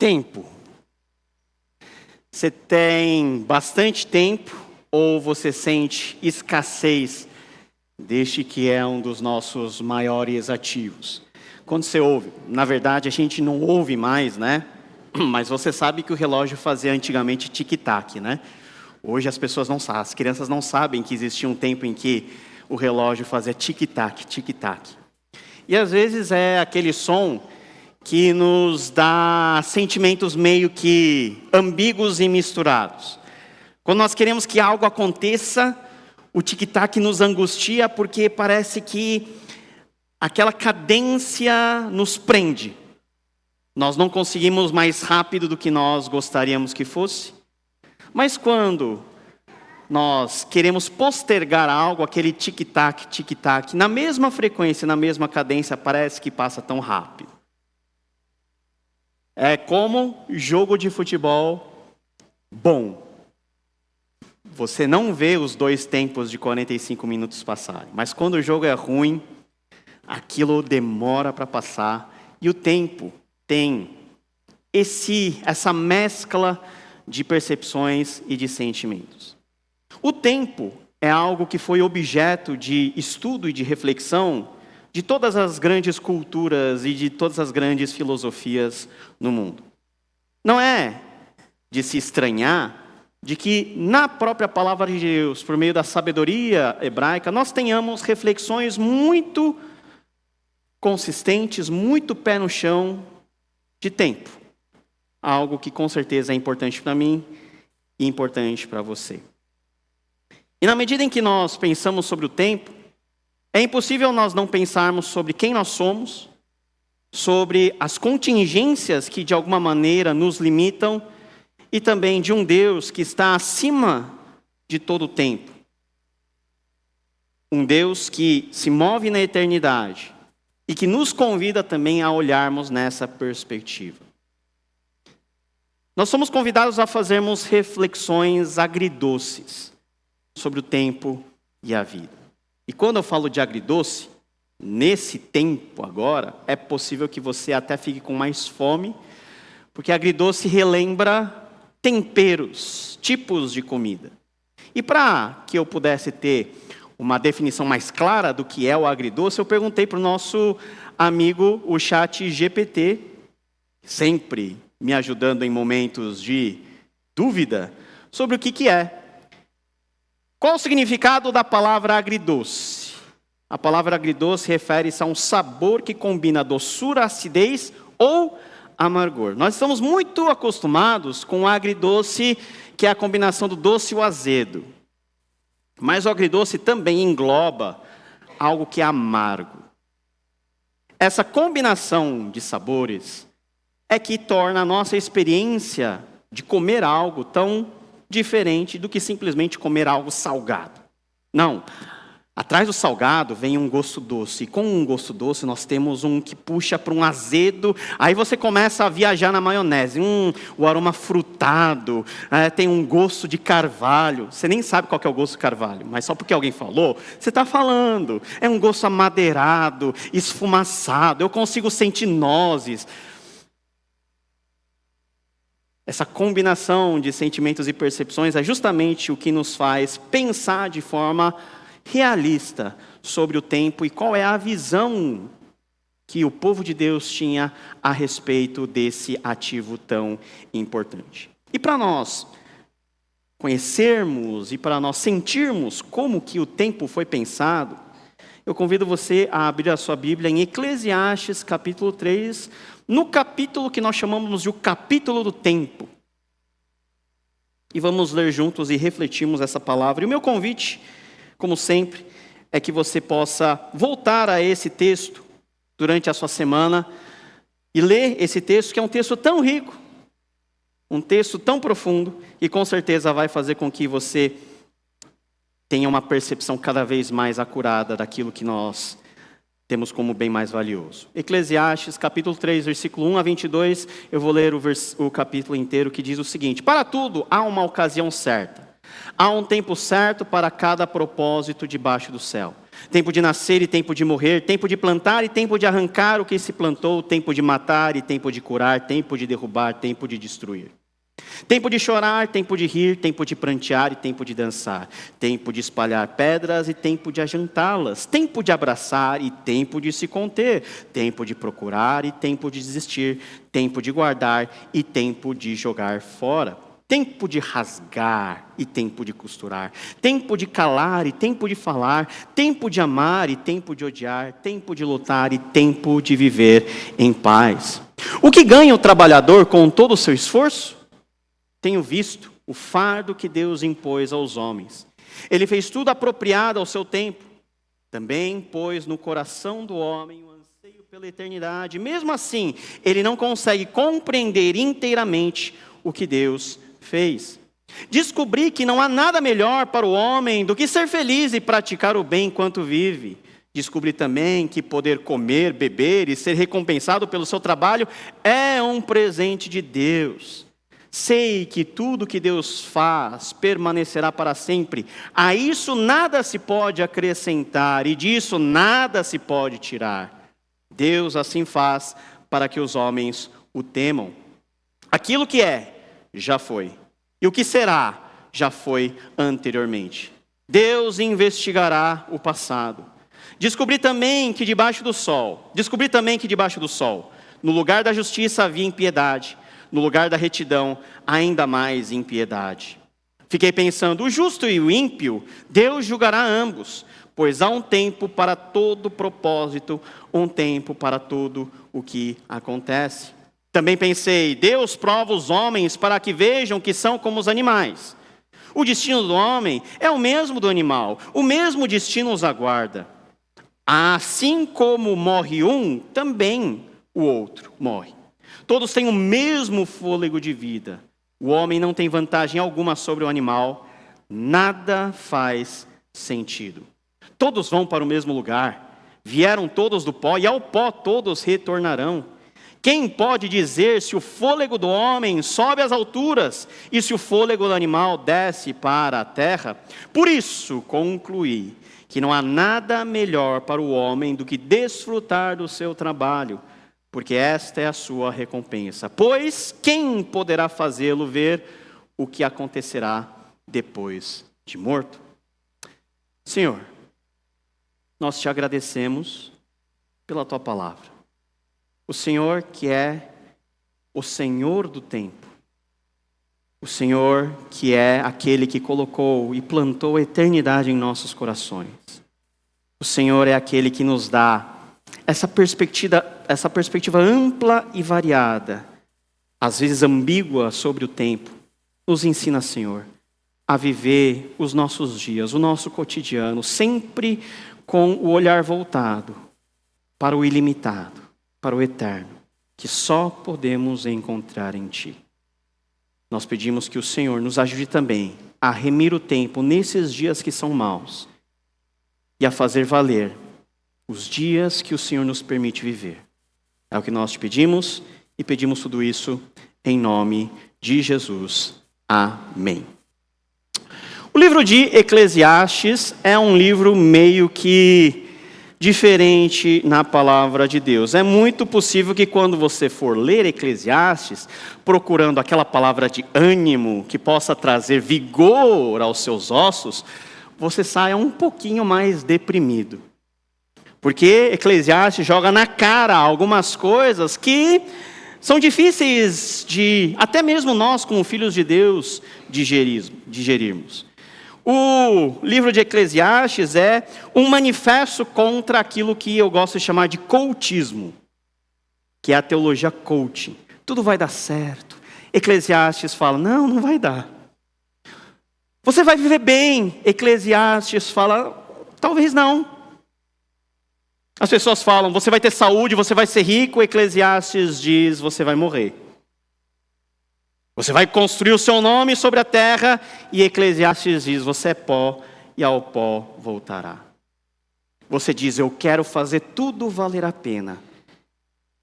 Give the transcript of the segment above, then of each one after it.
Tempo. Você tem bastante tempo ou você sente escassez deste que é um dos nossos maiores ativos? Quando você ouve, na verdade a gente não ouve mais, né? Mas você sabe que o relógio fazia antigamente tic-tac, né? Hoje as pessoas não sabem, as crianças não sabem que existia um tempo em que o relógio fazia tic-tac, tic-tac. E às vezes é aquele som que nos dá sentimentos meio que ambíguos e misturados. Quando nós queremos que algo aconteça, o tic-tac nos angustia porque parece que aquela cadência nos prende. Nós não conseguimos mais rápido do que nós gostaríamos que fosse. Mas quando nós queremos postergar algo, aquele tic-tac, tic-tac, na mesma frequência, na mesma cadência, parece que passa tão rápido. É como jogo de futebol bom. Você não vê os dois tempos de 45 minutos passarem. Mas quando o jogo é ruim, aquilo demora para passar. E o tempo tem essa mescla de percepções e de sentimentos. O tempo é algo que foi objeto de estudo e de reflexão de todas as grandes culturas e de todas as grandes filosofias no mundo. Não é de se estranhar de que na própria palavra de Deus, por meio da sabedoria hebraica, nós tenhamos reflexões muito consistentes, muito pé no chão de tempo. Algo que com certeza é importante para mim e importante para você. E na medida em que nós pensamos sobre o tempo, é impossível nós não pensarmos sobre quem nós somos, sobre as contingências que de alguma maneira nos limitam e também de um Deus que está acima de todo o tempo. Um Deus que se move na eternidade e que nos convida também a olharmos nessa perspectiva. Nós somos convidados a fazermos reflexões agridoces sobre o tempo e a vida. E quando eu falo de agridoce, nesse tempo agora, é possível que você até fique com mais fome, porque agridoce relembra temperos, tipos de comida. E para que eu pudesse ter uma definição mais clara do que é o agridoce, eu perguntei para o nosso amigo, o ChatGPT, sempre me ajudando em momentos de dúvida, sobre o que é. Qual o significado da palavra agridoce? A palavra agridoce refere-se a um sabor que combina doçura, acidez ou amargor. Nós estamos muito acostumados com o agridoce, que é a combinação do doce e o azedo. Mas o agridoce também engloba algo que é amargo. Essa combinação de sabores é que torna a nossa experiência de comer algo tão diferente do que simplesmente comer algo salgado. Não, atrás do salgado vem um gosto doce. E com um gosto doce nós temos um que puxa para um azedo. Aí você começa a viajar na maionese. O aroma frutado, tem um gosto de carvalho. Você nem sabe qual que é o gosto de carvalho, mas só porque alguém falou, você está falando. É um gosto amadeirado, esfumaçado. Eu consigo sentir nozes. Essa combinação de sentimentos e percepções é justamente o que nos faz pensar de forma realista sobre o tempo e qual é a visão que o povo de Deus tinha a respeito desse ativo tão importante. E para nós conhecermos e para nós sentirmos como que o tempo foi pensado, eu convido você a abrir a sua Bíblia em Eclesiastes capítulo 3, no capítulo que nós chamamos de o capítulo do tempo. E vamos ler juntos e refletirmos essa palavra. E o meu convite, como sempre, é que você possa voltar a esse texto durante a sua semana e ler esse texto, que é um texto tão rico, um texto tão profundo, e com certeza vai fazer com que você tenha uma percepção cada vez mais acurada daquilo que nós temos como bem mais valioso. Eclesiastes, capítulo 3, versículo 1 a 22, eu vou ler o capítulo inteiro, que diz o seguinte: para tudo há uma ocasião certa, há um tempo certo para cada propósito debaixo do céu. tempo de nascer e tempo de morrer, tempo de plantar e tempo de arrancar o que se plantou, tempo de matar e tempo de curar, tempo de derrubar, tempo de destruir. Tempo de chorar, tempo de rir, tempo de prantear e tempo de dançar. Tempo de espalhar pedras e tempo de ajantá-las. Tempo de abraçar e tempo de se conter. Tempo de procurar e tempo de desistir. Tempo de guardar e tempo de jogar fora. Tempo de rasgar e tempo de costurar. Tempo de calar e tempo de falar. Tempo de amar e tempo de odiar. Tempo de lutar e tempo de viver em paz. O que ganha o trabalhador com todo o seu esforço? Tenho visto o fardo que Deus impôs aos homens. Ele fez tudo apropriado ao seu tempo. Também pôs no coração do homem o anseio pela eternidade. Mesmo assim, ele não consegue compreender inteiramente o que Deus fez. Descobri que não há nada melhor para o homem do que ser feliz e praticar o bem enquanto vive. Descobri também que poder comer, beber e ser recompensado pelo seu trabalho é um presente de Deus. Sei que tudo que Deus faz permanecerá para sempre. A isso nada se pode acrescentar e disso nada se pode tirar. Deus assim faz para que os homens o temam. Aquilo que é, já foi. E o que será, já foi anteriormente. Deus investigará o passado. Descobri também que debaixo do sol, no lugar da justiça havia impiedade. No lugar da retidão, ainda mais impiedade. Fiquei pensando, o justo e o ímpio, Deus julgará ambos, pois há um tempo para todo propósito, um tempo para tudo o que acontece. Também pensei, Deus prova os homens para que vejam que são como os animais. O destino do homem é o mesmo do animal, o mesmo destino os aguarda. Assim como morre um, também o outro morre. Todos têm o mesmo fôlego de vida. O homem não tem vantagem alguma sobre o animal. Nada faz sentido. Todos vão para o mesmo lugar. Vieram todos do pó e ao pó todos retornarão. Quem pode dizer se o fôlego do homem sobe às alturas e se o fôlego do animal desce para a terra? Por isso concluí que não há nada melhor para o homem do que desfrutar do seu trabalho, porque esta é a sua recompensa. Pois quem poderá fazê-lo ver o que acontecerá depois de morto? Senhor, nós te agradecemos pela tua palavra. O Senhor que é o Senhor do tempo. O Senhor que é aquele que colocou e plantou a eternidade em nossos corações. O Senhor é aquele que nos dá essa perspectiva ampla e variada, às vezes ambígua sobre o tempo, nos ensina, Senhor, a viver os nossos dias, o nosso cotidiano, sempre com o olhar voltado para o ilimitado, para o eterno, que só podemos encontrar em Ti. Nós pedimos que o Senhor nos ajude também a remir o tempo nesses dias que são maus e a fazer valer os dias que o Senhor nos permite viver. É o que nós te pedimos e pedimos tudo isso em nome de Jesus. Amém. O livro de Eclesiastes é um livro meio que diferente na palavra de Deus. É muito possível que quando você for ler Eclesiastes, procurando aquela palavra de ânimo que possa trazer vigor aos seus ossos, você saia um pouquinho mais deprimido. Porque Eclesiastes joga na cara algumas coisas que são difíceis de, até mesmo nós como filhos de Deus, digerirmos. O livro de Eclesiastes é um manifesto contra aquilo que eu gosto de chamar de coachismo, que é a teologia coaching. Tudo vai dar certo. Eclesiastes fala, não vai dar. Você vai viver bem. Eclesiastes fala, talvez não. As pessoas falam, você vai ter saúde, você vai ser rico. Eclesiastes diz, você vai morrer. Você vai construir o seu nome sobre a terra. E Eclesiastes diz, você é pó e ao pó voltará. Você diz, eu quero fazer tudo valer a pena.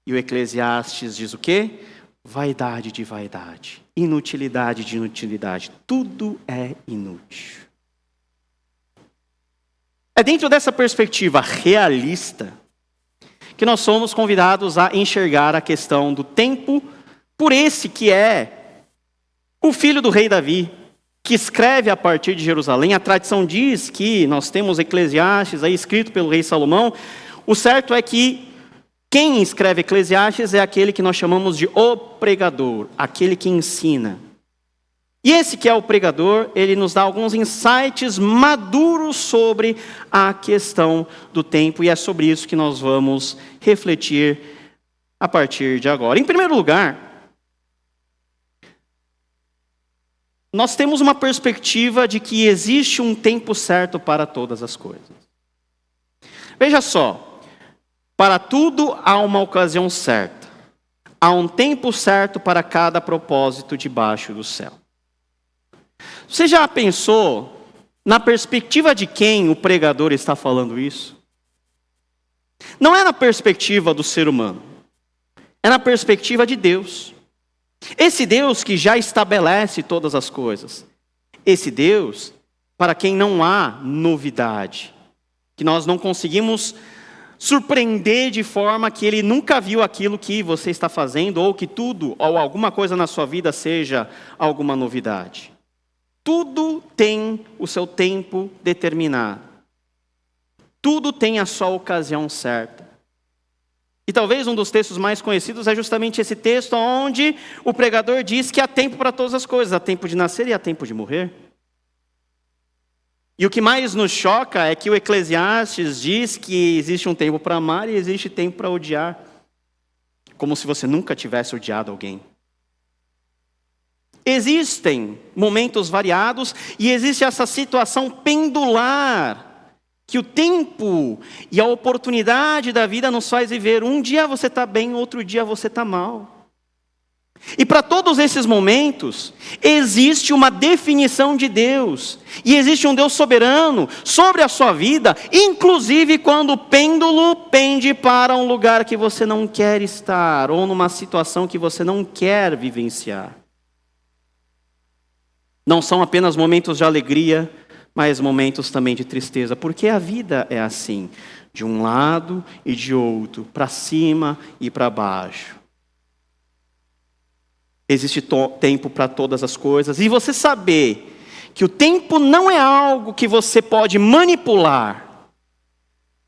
E o Eclesiastes diz o quê? Vaidade de vaidade, inutilidade de inutilidade. Tudo é inútil. É dentro dessa perspectiva realista que nós somos convidados a enxergar a questão do tempo por esse que é o filho do rei Davi, que escreve a partir de Jerusalém. A tradição diz que nós temos Eclesiastes aí escrito pelo rei Salomão. O certo é que quem escreve Eclesiastes é aquele que nós chamamos de o pregador, aquele que ensina. E esse que é o pregador, ele nos dá alguns insights maduros sobre a questão do tempo, e é sobre isso que nós vamos refletir a partir de agora. Em primeiro lugar, nós temos uma perspectiva de que existe um tempo certo para todas as coisas. Veja só, para tudo há uma ocasião certa, há um tempo certo para cada propósito debaixo do céu. Você já pensou na perspectiva de quem o pregador está falando isso? Não é na perspectiva do ser humano, é na perspectiva de Deus. Esse Deus que já estabelece todas as coisas. Esse Deus para quem não há novidade, que nós não conseguimos surpreender de forma que ele nunca viu aquilo que você está fazendo, ou que tudo, ou alguma coisa na sua vida seja alguma novidade. Tudo tem o seu tempo determinado. Tudo tem a sua ocasião certa. E talvez um dos textos mais conhecidos é justamente esse texto onde o pregador diz que há tempo para todas as coisas. Há tempo de nascer e há tempo de morrer. E o que mais nos choca é que o Eclesiastes diz que existe um tempo para amar e existe tempo para odiar. Como se você nunca tivesse odiado alguém. Existem momentos variados e existe essa situação pendular, que o tempo e a oportunidade da vida nos faz viver. Um dia você está bem, outro dia você está mal. E para todos esses momentos, existe uma definição de Deus. E existe um Deus soberano sobre a sua vida, inclusive quando o pêndulo pende para um lugar que você não quer estar, ou numa situação que você não quer vivenciar. Não são apenas momentos de alegria, mas momentos também de tristeza, porque a vida é assim, de um lado e de outro, para cima e para baixo. Existe tempo para todas as coisas, e você saber que o tempo não é algo que você pode manipular,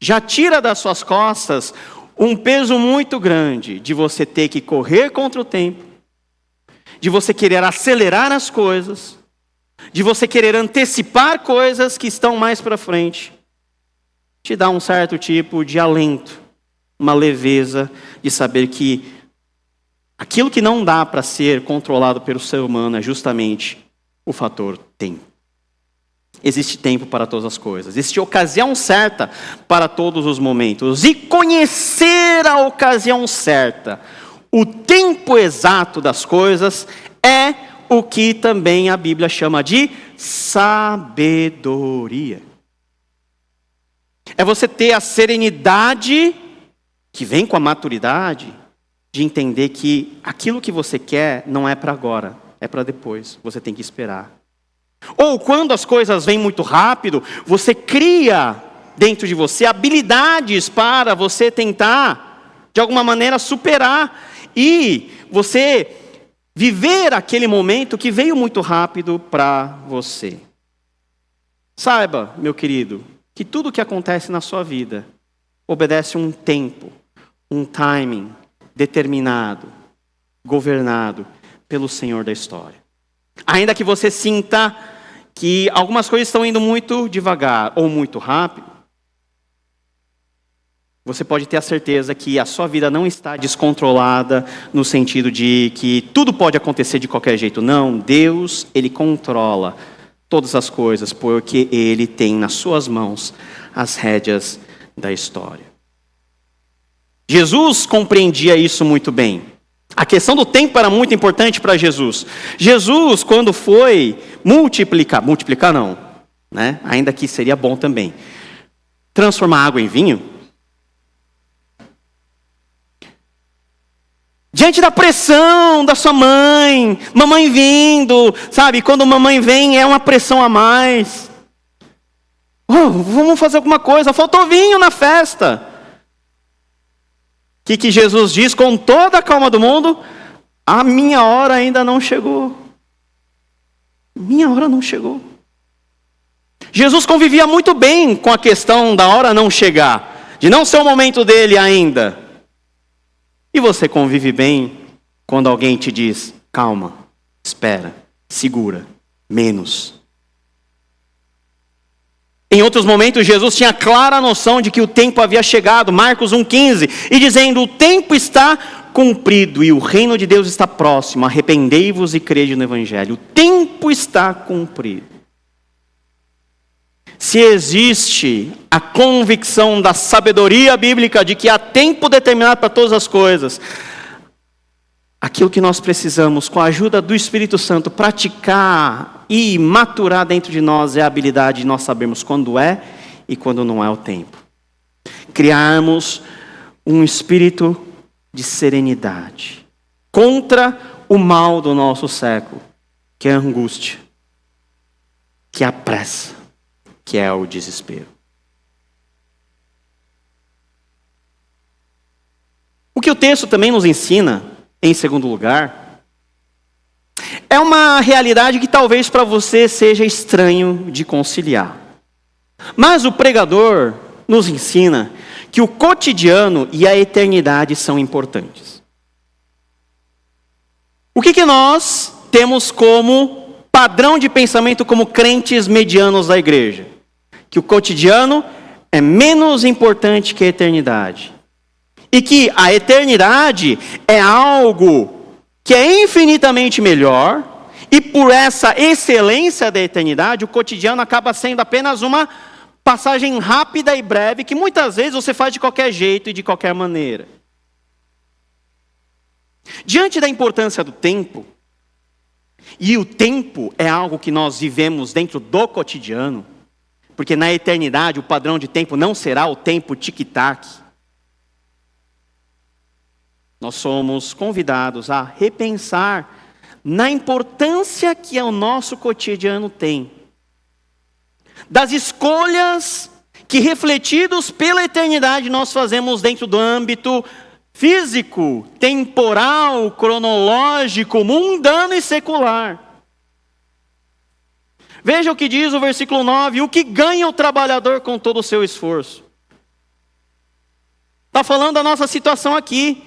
já tira das suas costas um peso muito grande de você ter que correr contra o tempo, de você querer acelerar as coisas, de você querer antecipar coisas que estão mais para frente. Te dá um certo tipo de alento, uma leveza de saber que aquilo que não dá para ser controlado pelo ser humano é justamente o fator tempo. Existe tempo para todas as coisas. Existe ocasião certa para todos os momentos. E conhecer a ocasião certa, o tempo exato das coisas, é o que também a Bíblia chama de sabedoria. É você ter a serenidade que vem com a maturidade de entender que aquilo que você quer não é para agora, é para depois. Você tem que esperar. Ou quando as coisas vêm muito rápido, você cria dentro de você habilidades para você tentar, de alguma maneira, superar. E você viver aquele momento que veio muito rápido para você. Saiba, meu querido, que tudo que acontece na sua vida obedece um tempo, um timing determinado, governado pelo Senhor da história. Ainda que você sinta que algumas coisas estão indo muito devagar ou muito rápido, você pode ter a certeza que a sua vida não está descontrolada no sentido de que tudo pode acontecer de qualquer jeito. Não, Deus, Ele controla todas as coisas, porque Ele tem nas suas mãos as rédeas da história. Jesus compreendia isso muito bem. A questão do tempo era muito importante para Jesus. Jesus, quando foi multiplicar não, né? Ainda que seria bom também, transformar água em vinho, diante da pressão da sua mãe, mamãe vindo, sabe? Quando mamãe vem é uma pressão a mais. Oh, vamos fazer alguma coisa, faltou vinho na festa. O que Jesus diz com toda a calma do mundo? A minha hora ainda não chegou. Minha hora não chegou. Jesus convivia muito bem com a questão da hora não chegar, de não ser o momento dele ainda. E você convive bem quando alguém te diz, calma, espera, segura, menos. Em outros momentos, Jesus tinha clara noção de que o tempo havia chegado, Marcos 1,15, e dizendo, o tempo está cumprido e o reino de Deus está próximo, arrependei-vos e crede no Evangelho. O tempo está cumprido. Se existe a convicção da sabedoria bíblica de que há tempo determinado para todas as coisas, aquilo que nós precisamos, com a ajuda do Espírito Santo, praticar e maturar dentro de nós é a habilidade de nós sabermos quando é e quando não é o tempo. Criarmos um espírito de serenidade contra o mal do nosso século, que é a angústia, que é a pressa, que é o desespero. O que o texto também nos ensina, em segundo lugar, é uma realidade que talvez para você seja estranho de conciliar. Mas o pregador nos ensina que o cotidiano e a eternidade são importantes. O que nós temos como padrão de pensamento como crentes medianos da igreja? Que o cotidiano é menos importante que a eternidade. E que a eternidade é algo que é infinitamente melhor, e por essa excelência da eternidade, o cotidiano acaba sendo apenas uma passagem rápida e breve, que muitas vezes você faz de qualquer jeito e de qualquer maneira. Diante da importância do tempo, e o tempo é algo que nós vivemos dentro do cotidiano, porque na eternidade o padrão de tempo não será o tempo tic-tac. Nós somos convidados a repensar na importância que o nosso cotidiano tem. Das escolhas que, refletidos pela eternidade, nós fazemos dentro do âmbito físico, temporal, cronológico, mundano e secular. Veja o que diz o versículo 9, o que ganha o trabalhador com todo o seu esforço. Está falando da nossa situação aqui.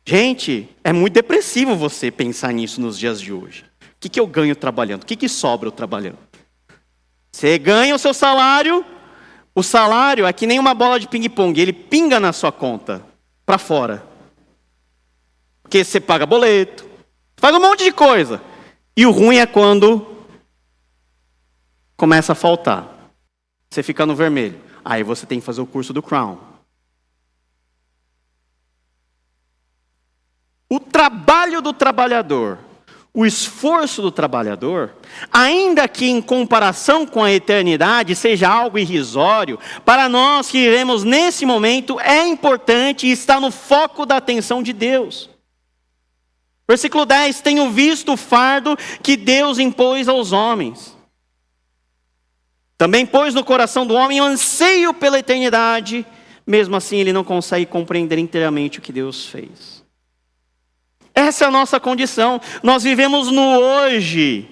Gente, é muito depressivo você pensar nisso nos dias de hoje. O que eu ganho trabalhando? O que sobra eu trabalhando? Você ganha o seu salário, o salário é que nem uma bola de ping-pong, ele pinga na sua conta, para fora. Porque você paga boleto, faz um monte de coisa. E o ruim é quando começa a faltar. Você fica no vermelho. Aí você tem que fazer o curso do Crown. O trabalho do trabalhador, o esforço do trabalhador, ainda que em comparação com a eternidade seja algo irrisório, para nós que vivemos nesse momento é importante e está no foco da atenção de Deus. Versículo 10, tenho visto o fardo que Deus impôs aos homens. Também pôs no coração do homem um anseio pela eternidade, mesmo assim ele não consegue compreender inteiramente o que Deus fez. Essa é a nossa condição. Nós vivemos no hoje,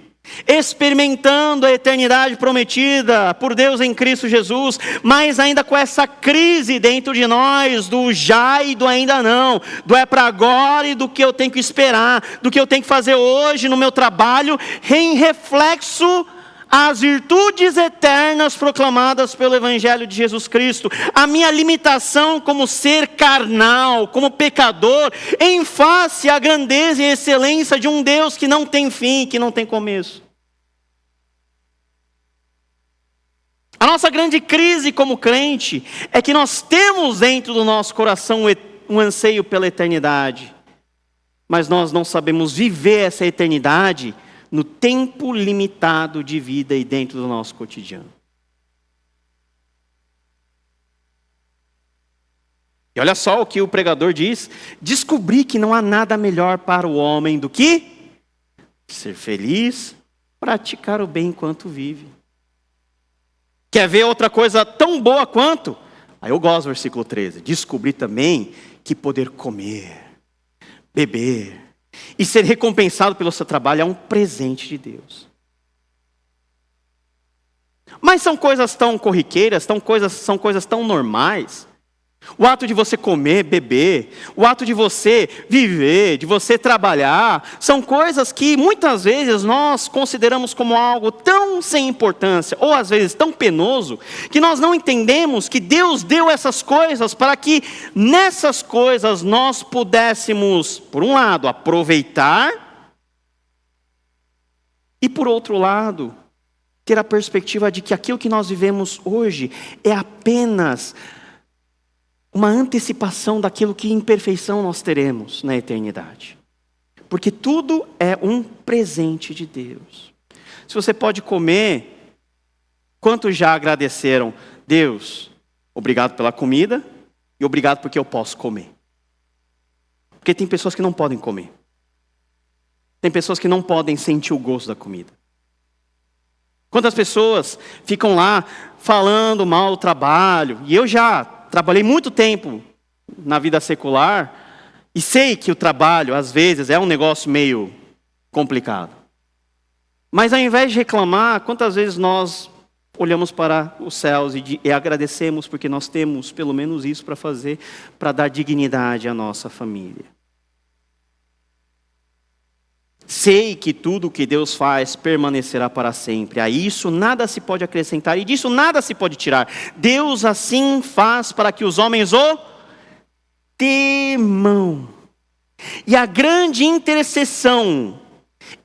experimentando a eternidade prometida por Deus em Cristo Jesus, mas ainda com essa crise dentro de nós, do já e do ainda não, do é para agora e do que eu tenho que esperar, do que eu tenho que fazer hoje no meu trabalho, em reflexo às virtudes eternas proclamadas pelo Evangelho de Jesus Cristo, a minha limitação como ser carnal, como pecador, em face à grandeza e excelência de um Deus que não tem fim, que não tem começo. A nossa grande crise como crente é que nós temos dentro do nosso coração um anseio pela eternidade, mas nós não sabemos viver essa eternidade no tempo limitado de vida e dentro do nosso cotidiano. E olha só o que o pregador diz: descobri que não há nada melhor para o homem do que ser feliz, praticar o bem enquanto vive. Quer ver outra coisa tão boa quanto? Aí eu gosto do versículo 13. Descobri também que poder comer, beber e ser recompensado pelo seu trabalho é um presente de Deus. Mas são coisas tão corriqueiras, são coisas tão normais. O ato de você comer, beber, o ato de você viver, de você trabalhar, são coisas que muitas vezes nós consideramos como algo tão sem importância, ou às vezes tão penoso, que nós não entendemos que Deus deu essas coisas para que nessas coisas nós pudéssemos, por um lado, aproveitar, e por outro lado, ter a perspectiva de que aquilo que nós vivemos hoje é apenas uma antecipação daquilo que em perfeição nós teremos na eternidade. Porque tudo é um presente de Deus. Se você pode comer, quantos já agradeceram? Deus, obrigado pela comida e obrigado porque eu posso comer. Porque tem pessoas que não podem comer. Tem pessoas que não podem sentir o gosto da comida. Quantas pessoas ficam lá falando mal do trabalho, e eu já trabalhei muito tempo na vida secular e sei que o trabalho, às vezes, é um negócio meio complicado. Mas ao invés de reclamar, quantas vezes nós olhamos para os céus e agradecemos porque nós temos pelo menos isso para fazer, para dar dignidade à nossa família. Sei que tudo o que Deus faz permanecerá para sempre. A isso nada se pode acrescentar e disso nada se pode tirar. Deus assim faz para que os homens o temam. E a grande interseção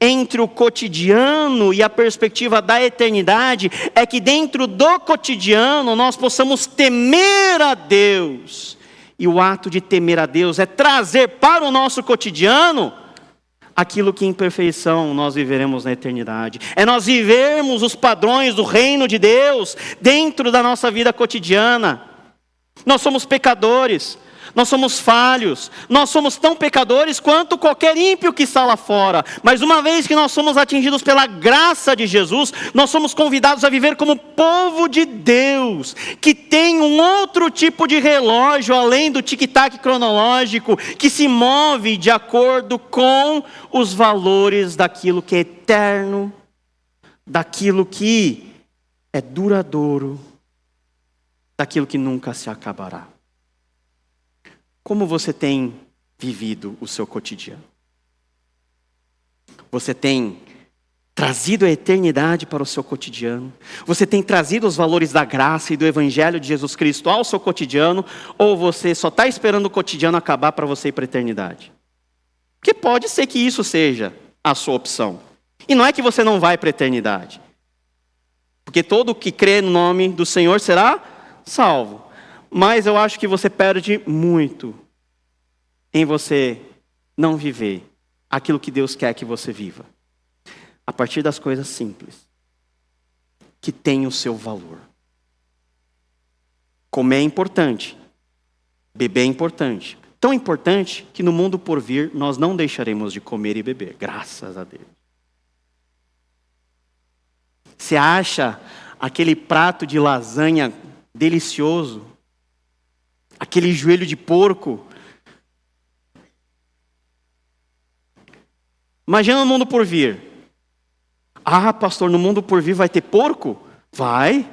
entre o cotidiano e a perspectiva da eternidade é que dentro do cotidiano nós possamos temer a Deus. E o ato de temer a Deus é trazer para o nosso cotidiano aquilo que em perfeição nós viveremos na eternidade. É nós vivermos os padrões do reino de Deus dentro da nossa vida cotidiana. Nós somos pecadores, nós somos falhos, nós somos tão pecadores quanto qualquer ímpio que está lá fora. Mas uma vez que nós somos atingidos pela graça de Jesus, nós somos convidados a viver como povo de Deus, que tem um outro tipo de relógio, além do tic-tac cronológico, que se move de acordo com os valores daquilo que é eterno, daquilo que é duradouro, daquilo que nunca se acabará. Como você tem vivido o seu cotidiano? Você tem trazido a eternidade para o seu cotidiano? Você tem trazido os valores da graça e do Evangelho de Jesus Cristo ao seu cotidiano? Ou você só está esperando o cotidiano acabar para você ir para a eternidade? Porque pode ser que isso seja a sua opção. E não é que você não vai para a eternidade. Porque todo que crê no nome do Senhor será salvo. Mas eu acho que você perde muito em você não viver aquilo que Deus quer que você viva. A partir das coisas simples, que têm o seu valor. Comer é importante, beber é importante. Tão importante que no mundo por vir nós não deixaremos de comer e beber, graças a Deus. Você acha aquele prato de lasanha delicioso? Aquele joelho de porco? Imagina no mundo por vir. Ah, pastor, no mundo por vir vai ter porco? Vai.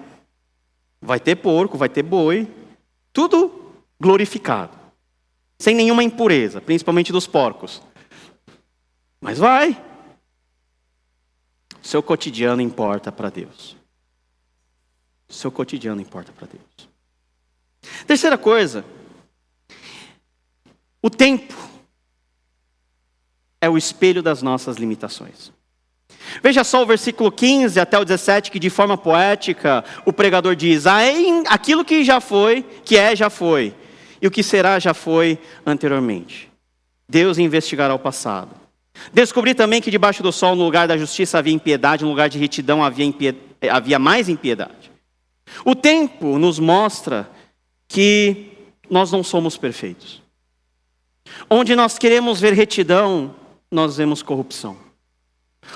Vai ter porco, vai ter boi. Tudo glorificado. Sem nenhuma impureza, principalmente dos porcos. Mas vai. Seu cotidiano importa para Deus. Seu cotidiano importa para Deus. Terceira coisa, o tempo é o espelho das nossas limitações. Veja só o versículo 15 até o 17, que de forma poética o pregador diz: aquilo que já foi, que é, já foi, e o que será, já foi anteriormente. Deus investigará o passado. Descobri também que debaixo do sol, no lugar da justiça havia impiedade, no lugar de retidão havia mais impiedade. O tempo nos mostra que nós não somos perfeitos. Onde nós queremos ver retidão, nós vemos corrupção.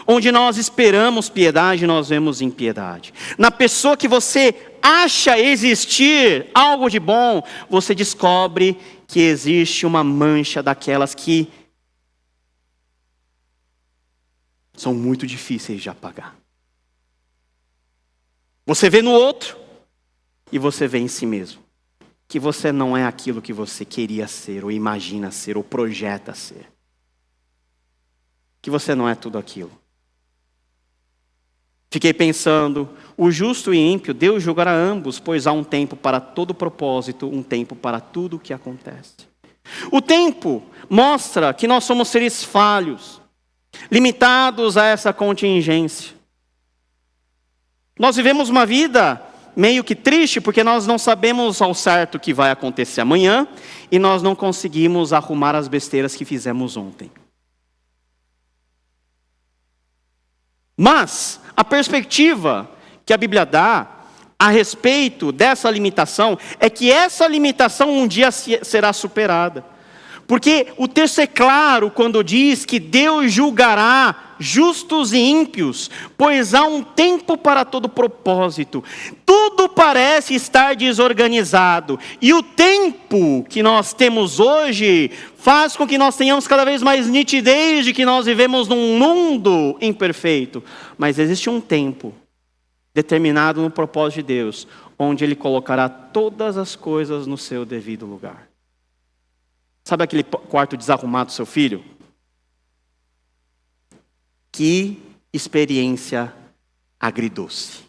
Onde nós esperamos piedade, nós vemos impiedade. Na pessoa que você acha existir algo de bom, você descobre que existe uma mancha daquelas que são muito difíceis de apagar. Você vê no outro e você vê em si mesmo que você não é aquilo que você queria ser, ou imagina ser, ou projeta ser. Que você não é tudo aquilo. Fiquei pensando, o justo e ímpio, Deus julgará ambos, pois há um tempo para todo propósito, um tempo para tudo o que acontece. O tempo mostra que nós somos seres falhos, limitados a essa contingência. Nós vivemos uma vida meio que triste, porque nós não sabemos ao certo o que vai acontecer amanhã, e nós não conseguimos arrumar as besteiras que fizemos ontem. Mas a perspectiva que a Bíblia dá a respeito dessa limitação é que essa limitação um dia será superada. Porque o texto é claro quando diz que Deus julgará justos e ímpios, pois há um tempo para todo propósito. Tudo parece estar desorganizado, e o tempo que nós temos hoje faz com que nós tenhamos cada vez mais nitidez de que nós vivemos num mundo imperfeito. Mas existe um tempo determinado no propósito de Deus, onde Ele colocará todas as coisas no seu devido lugar. Sabe aquele quarto desarrumado do seu filho? Que experiência agridoce.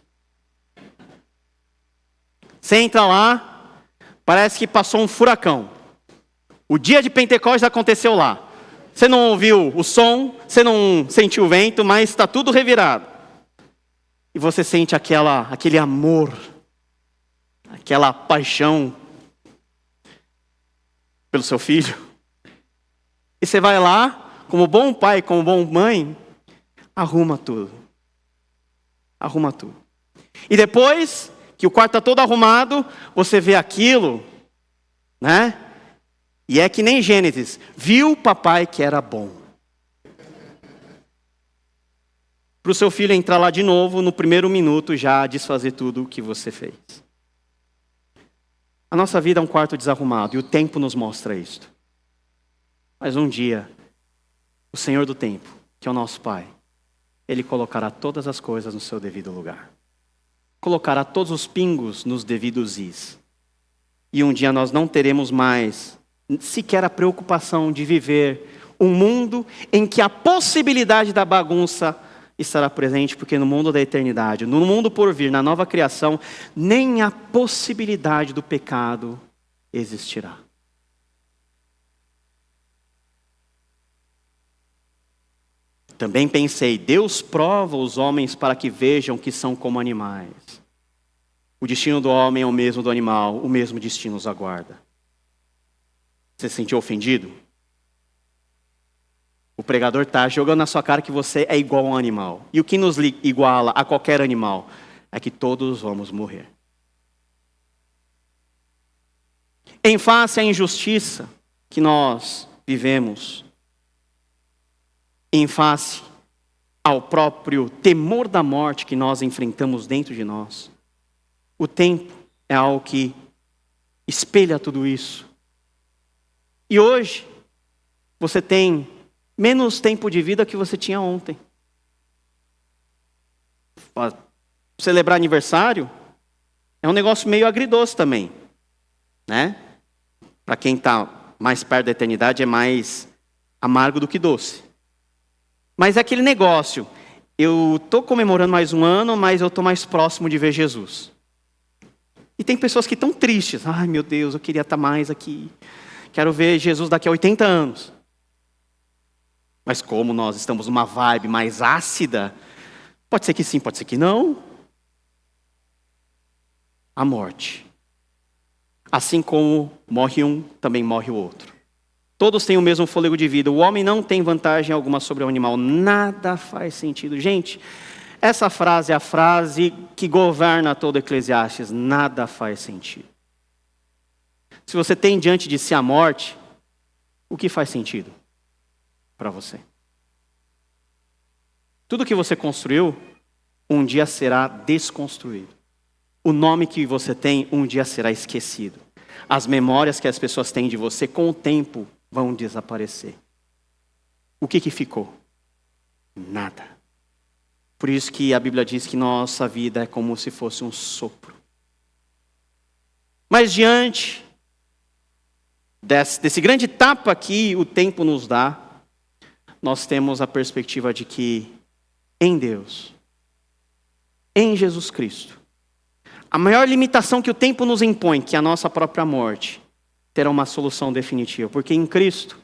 Você entra lá, parece que passou um furacão. O dia de Pentecostes aconteceu lá. Você não ouviu o som, você não sentiu o vento, mas está tudo revirado. E você sente aquele amor, aquela paixão pelo seu filho. E você vai lá, como bom pai, como bom mãe, arruma tudo. Arruma tudo. E depois que o quarto está todo arrumado, você vê aquilo, né? E é que nem Gênesis. Viu papai que era bom. Para o seu filho entrar lá de novo, no primeiro minuto já desfazer tudo o que você fez. A nossa vida é um quarto desarrumado e o tempo nos mostra isto. Mas um dia, o Senhor do tempo, que é o nosso Pai, Ele colocará todas as coisas no seu devido lugar. Colocará todos os pingos nos devidos is. E um dia nós não teremos mais sequer a preocupação de viver um mundo em que a possibilidade da bagunça estará presente, porque no mundo da eternidade, no mundo por vir, na nova criação, nem a possibilidade do pecado existirá. Também pensei, Deus prova os homens para que vejam que são como animais. O destino do homem é o mesmo do animal, o mesmo destino os aguarda. Você se sentiu ofendido? O pregador está jogando na sua cara que você é igual a um animal. E o que nos iguala a qualquer animal é que todos vamos morrer. Em face à injustiça que nós vivemos, em face ao próprio temor da morte que nós enfrentamos dentro de nós, o tempo é algo que espelha tudo isso. E hoje, você tem menos tempo de vida que você tinha ontem. Celebrar aniversário é um negócio meio agridoce também, né? Para quem está mais perto da eternidade é mais amargo do que doce. Mas é aquele negócio, eu estou comemorando mais um ano, mas eu estou mais próximo de ver Jesus. E tem pessoas que estão tristes. Ai meu Deus, eu queria estar mais aqui. Quero ver Jesus daqui a 80 anos. Mas como nós estamos numa vibe mais ácida, pode ser que sim, pode ser que não. A morte. Assim como morre um, também morre o outro. Todos têm o mesmo fôlego de vida. O homem não tem vantagem alguma sobre o animal. Nada faz sentido. Gente, essa frase é a frase que governa todo Eclesiastes. Nada faz sentido. Se você tem diante de si a morte, o que faz sentido para você? Tudo que você construiu, um dia será desconstruído. O nome que você tem um dia será esquecido. As memórias que as pessoas têm de você com o tempo vão desaparecer. O que ficou? Nada. Por isso que a Bíblia diz que nossa vida é como se fosse um sopro. Mas diante desse grande tapa que o tempo nos dá, nós temos a perspectiva de que em Deus, em Jesus Cristo, a maior limitação que o tempo nos impõe, que é a nossa própria morte, terá uma solução definitiva. Porque em Cristo,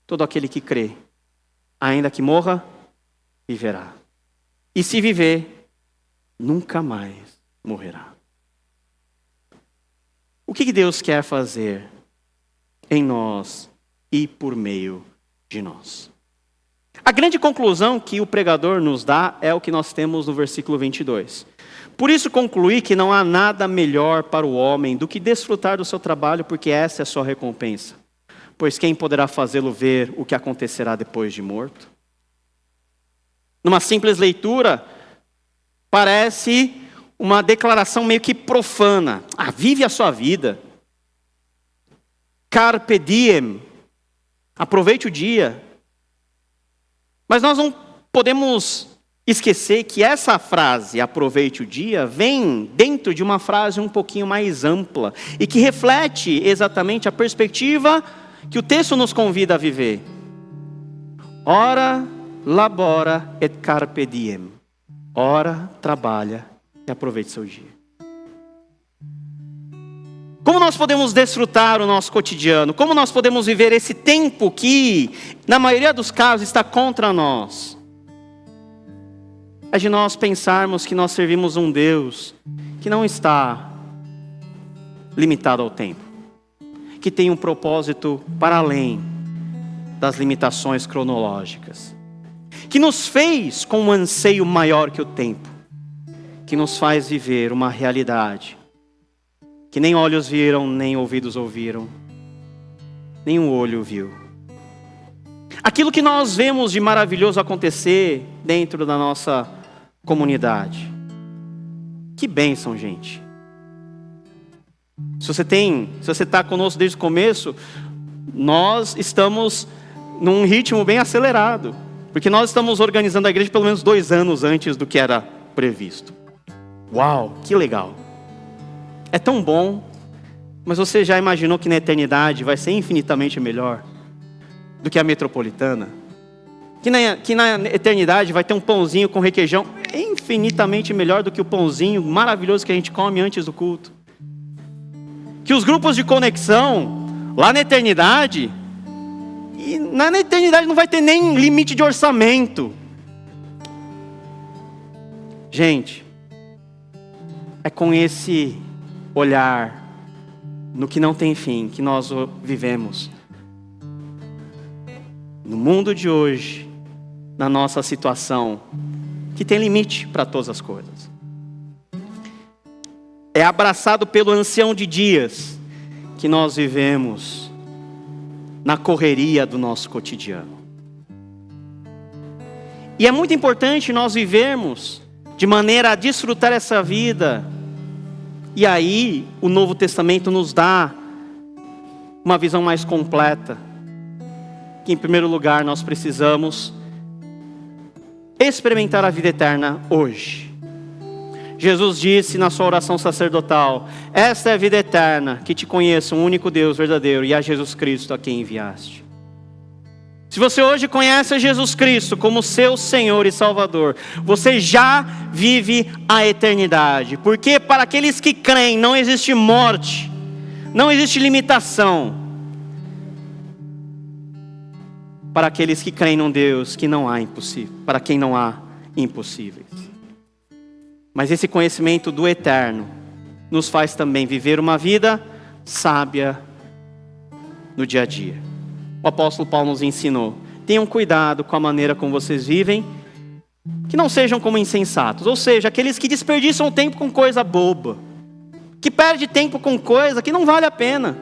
todo aquele que crê, ainda que morra, viverá. E se viver, nunca mais morrerá. O que Deus quer fazer em nós e por meio de nós? A grande conclusão que o pregador nos dá é o que nós temos no versículo 22. Por isso concluí que não há nada melhor para o homem do que desfrutar do seu trabalho, porque essa é a sua recompensa. Pois quem poderá fazê-lo ver o que acontecerá depois de morto? Numa simples leitura, parece uma declaração meio que profana. Vive a sua vida. Carpe diem. Aproveite o dia. Mas nós não podemos esquecer que essa frase, aproveite o dia, vem dentro de uma frase um pouquinho mais ampla e que reflete exatamente a perspectiva que o texto nos convida a viver. Ora, labora et carpe diem. Ora, trabalha e aproveite seu dia. Como nós podemos desfrutar o nosso cotidiano? Como nós podemos viver esse tempo que, na maioria dos casos, está contra nós? É de nós pensarmos que nós servimos um Deus que não está limitado ao tempo, que tem um propósito para além das limitações cronológicas, que nos fez com um anseio maior que o tempo, que nos faz viver uma realidade que nem olhos viram, nem ouvidos ouviram, nem um olho viu. Aquilo que nós vemos de maravilhoso acontecer dentro da nossa comunidade. Que bênção, gente. Se você está conosco desde o começo, nós estamos num ritmo bem acelerado, porque nós estamos organizando a igreja pelo menos 2 anos antes do que era previsto. Uau, que legal. É tão bom, mas você já imaginou que na eternidade vai ser infinitamente melhor do que a metropolitana? Que na eternidade vai ter um pãozinho com requeijão infinitamente melhor do que o pãozinho maravilhoso que a gente come antes do culto? Que os grupos de conexão, lá na eternidade, e na eternidade não vai ter nem limite de orçamento. Gente, é com esse olhar no que não tem fim que nós vivemos. No mundo de hoje, na nossa situação, que tem limite para todas as coisas. É abraçado pelo ancião de dias que nós vivemos na correria do nosso cotidiano. E é muito importante nós vivermos de maneira a desfrutar essa vida. E aí, o Novo Testamento nos dá uma visão mais completa. Que em primeiro lugar nós precisamos experimentar a vida eterna hoje. Jesus disse na sua oração sacerdotal: esta é a vida eterna, que te conheça, um único Deus verdadeiro, e a Jesus Cristo a quem enviaste. Se você hoje conhece a Jesus Cristo como seu Senhor e Salvador, você já vive a eternidade. Porque para aqueles que creem não existe morte, não existe limitação. Para aqueles que creem num Deus que não há impossível, para quem não há impossíveis. Mas esse conhecimento do eterno nos faz também viver uma vida sábia no dia a dia. O apóstolo Paulo nos ensinou: tenham cuidado com a maneira como vocês vivem, que não sejam como insensatos, ou seja, aqueles que desperdiçam tempo com coisa boba, que perde tempo com coisa que não vale a pena.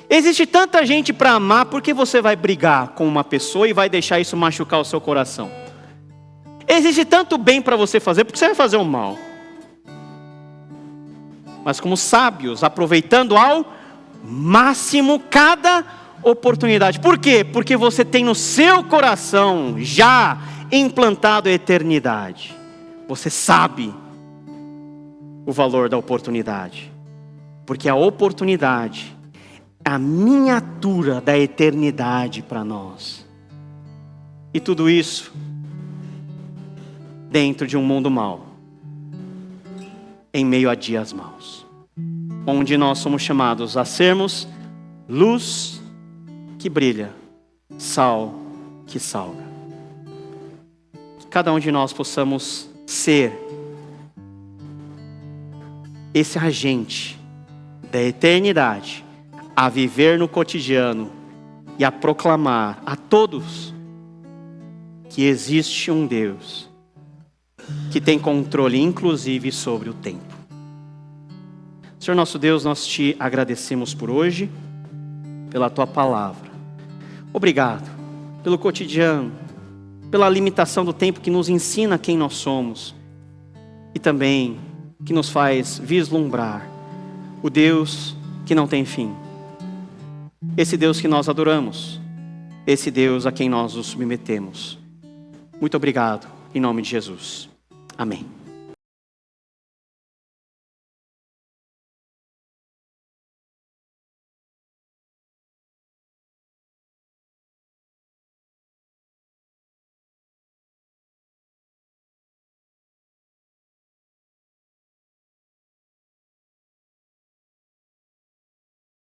Existe tanta gente para amar, por que você vai brigar com uma pessoa e vai deixar isso machucar o seu coração? Existe tanto bem para você fazer, por que você vai fazer o mal? mas como sábios, aproveitando ao máximo cada oportunidade. Por quê? Porque você tem no seu coração já implantado a eternidade. Você sabe o valor da oportunidade, porque a oportunidade é a miniatura da eternidade para nós. E tudo isso dentro de um mundo mau, em meio a dias maus, onde nós somos chamados a sermos luz que brilha, sal que salga. Que cada um de nós possamos ser esse agente da eternidade, a viver no cotidiano e a proclamar a todos que existe um Deus que tem controle inclusive sobre o tempo. Senhor nosso Deus, nós te agradecemos por hoje, pela tua palavra. Obrigado pelo cotidiano, pela limitação do tempo que nos ensina quem nós somos e também que nos faz vislumbrar o Deus que não tem fim. Esse Deus que nós adoramos, esse Deus a quem nós nos submetemos. Muito obrigado, em nome de Jesus. Amém.